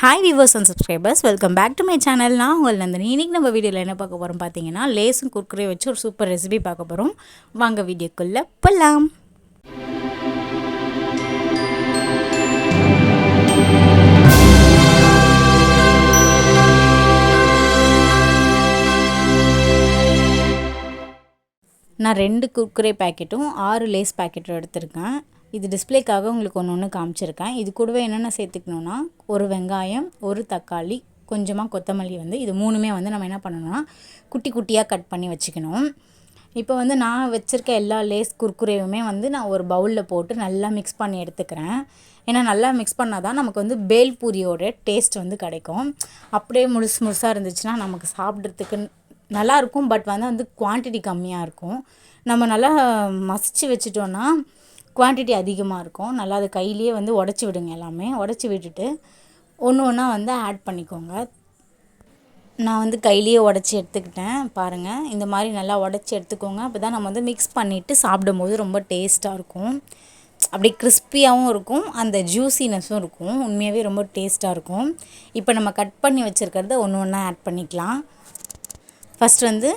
Hi viewers and subscribers, welcome back to my channel. நான் உங்கள் நந்தினி. இன்றைக்கி நம்ம வீடியோவில் என்ன பார்க்க போகிறோம் பார்த்தீங்கன்னா, லேஸும் குர்குரே வச்சு ஒரு சூப்பர் ரெசிபி பார்க்க போகிறோம். வாங்க வீடியோக்குள்ளே போகலாம். நான் 2 குர்குரே பேக்கெட்டும் 6 லேஸ் பேக்கெட்டும் எடுத்திருக்கேன். இது டிஸ்பிளேக்காக உங்களுக்கு ஒன்று காமிச்சிருக்கேன். இது கூடவே என்னென்ன சேர்த்துக்கணுன்னா, ஒரு வெங்காயம், ஒரு தக்காளி, கொஞ்சமாக கொத்தமல்லி இது மூணுமே நம்ம என்ன பண்ணணும்னா குட்டி குட்டியாக கட் பண்ணி வச்சுக்கணும். இப்போ நான் வச்சுருக்க எல்லா லேஸ் குர்குரேவுமே நான் ஒரு பவுலில் போட்டு நல்லா மிக்ஸ் பண்ணி எடுத்துக்கிறேன். ஏன்னா நல்லா மிக்ஸ் பண்ணால் தான் நமக்கு பேல்பூரியோட டேஸ்ட் கிடைக்கும். அப்படியே முழுசாக இருந்துச்சுன்னா நமக்கு சாப்பிட்றதுக்கு நல்லாயிருக்கும். பட் குவான்டிட்டி கம்மியாக இருக்கும். நம்ம நல்லா மசிச்சு வச்சிட்டோன்னா குவான்டிட்டி அதிகமாக இருக்கும். நல்லா அது கையிலேயே உடச்சி விடுங்க. எல்லாமே உடச்சி விட்டுட்டு ஒன்று ஒன்றா ஆட் பண்ணிக்கோங்க. நான் கையிலேயே உடச்சி எடுத்துக்கிட்டேன். பாருங்கள், இந்த மாதிரி நல்லா உடச்சி எடுத்துக்கோங்க. அப்போ தான் நம்ம மிக்ஸ் பண்ணிவிட்டு சாப்பிடும்போது ரொம்ப டேஸ்ட்டாக இருக்கும். அப்படி கிறிஸ்பியாகவும் இருக்கும், அந்த ஜூஸினஸும் இருக்கும். உண்மையாகவே ரொம்ப டேஸ்ட்டாக இருக்கும். இப்போ நம்ம கட் பண்ணி வச்சுருக்கிறத ஒன்று ஒன்றா ஆட் பண்ணிக்கலாம். ஃபஸ்ட்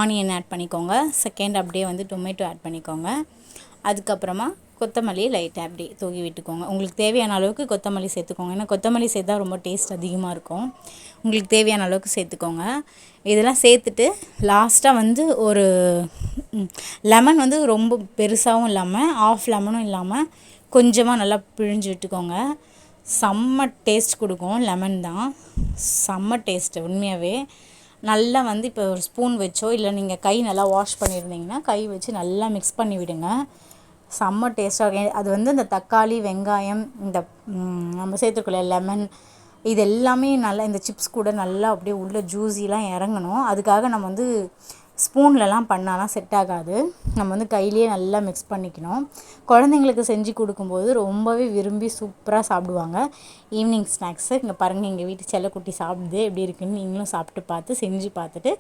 ஆனியன் ஆட் பண்ணிக்கோங்க. செகண்ட் அப்படியே டொமேட்டோ ஆட் பண்ணிக்கோங்க. அதுக்கப்புறமா கொத்தமல்லியை லைட்டாக அப்படி தூவி விட்டுக்கோங்க. உங்களுக்கு தேவையான அளவுக்கு கொத்தமல்லி சேர்த்துக்கோங்க. ஏன்னா கொத்தமல்லி சேர்த்தா ரொம்ப டேஸ்ட் அதிகமாக இருக்கும். உங்களுக்கு தேவையான அளவுக்கு சேர்த்துக்கோங்க. இதெல்லாம் சேர்த்துட்டு லாஸ்ட்டாக ஒரு லெமன் ரொம்ப பெருசாகவும் இல்லாமல் ஆஃப் லெமனும் இல்லாமல் கொஞ்சமாக நல்லா பிழிஞ்சு விட்டுக்கோங்க. செம்ம டேஸ்ட் கொடுக்கும். லெமன் தான் செம்ம டேஸ்ட்டு உண்மையாகவே. நல்லா இப்போ ஒரு ஸ்பூன் வச்சோ இல்லை நீங்கள் கை நல்லா வாஷ் பண்ணியிருந்தீங்கன்னா கை வச்சு நல்லா மிக்ஸ் பண்ணி விடுங்க. செம்ம டேஸ்ட்டாக இருக்கும். அது இந்த தக்காளி, வெங்காயம், இந்த நம்ம சேர்த்துருக்கோம்ல லெமன், இது எல்லாமே நல்லா இந்த சிப்ஸ் கூட நல்லா அப்படியே உள்ள ஜூஸிலாம் இறங்கணும். அதுக்காக நம்ம ஸ்பூன்லலாம் பண்ணாலாம் செட் ஆகாது. நம்ம கையிலேயே நல்லா மிக்ஸ் பண்ணிக்கணும். குழந்தைங்களுக்கு செஞ்சு கொடுக்கும்போது ரொம்பவே விரும்பி சூப்பராக சாப்பிடுவாங்க. ஈவினிங் ஸ்நாக்ஸு இங்கே பாருங்கள், எங்கள் வீட்டு செல்லக்குட்டி சாப்பிடுது. எப்படி இருக்குன்னு நீங்களும் சாப்பிட்டு பார்த்து செஞ்சு பார்த்துட்டு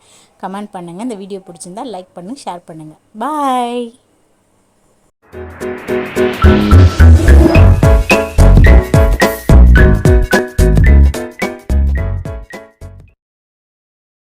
கமெண்ட் பண்ணுங்கள். இந்த வீடியோ பிடிச்சிருந்தா லைக் பண்ணுங்கள், ஷேர் பண்ணுங்கள். பாய்.